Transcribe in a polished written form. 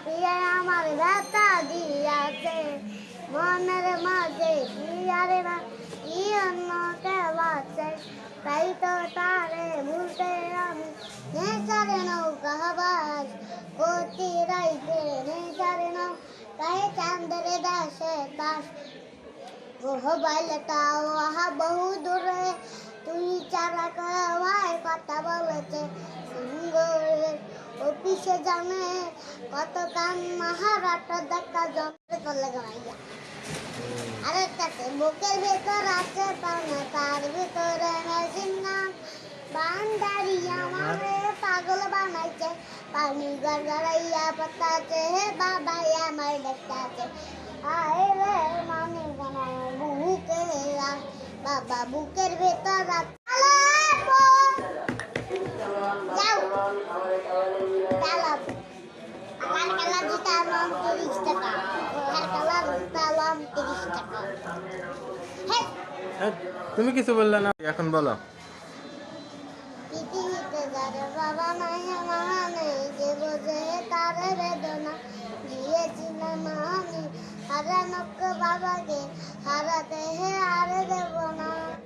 পিয়া আমার ব্যথা দিয়াছে মনের মাঝে কি আরে না কি অন্য কেউ আছে তাই তো তারে ভুলতে আমি নেচারে নৌকা বাস করতে রাইতে নেচারে নৌ তাই চাঁদের দেশে দাস মোবাইলটাও আহা বহু দূরে তুই চারা কয় কথা বলেছে সিঙ্গরে অফিসে জানে কত কান মাহারাটা দেখা জমে চলে গাইয়া আরেকটাতে বুকের ভেতর আছে পানা তার ভেতরে মেশিন নাম বান্দারি আমারে পাগল বানাইছে পানি গড়গড়াইয়া পাতাছে হে বাবা আমার দেখতাছে আয় রে মানে গানায় বুকে বাবা বুকের ভেতর যাও চালাম আর কালার জুতা নাম 30 টাকা আর কালার জুতা নাম 30 টাকা তুমি কিছু বললে না, এখন বলো। পৃথিবীতে যার বাবা নাই মা নেই যে বোঝে তার বেদনা দিয়েছিলাম আমি হারানোকে বাবাকে হারাতে হে আর দেব না।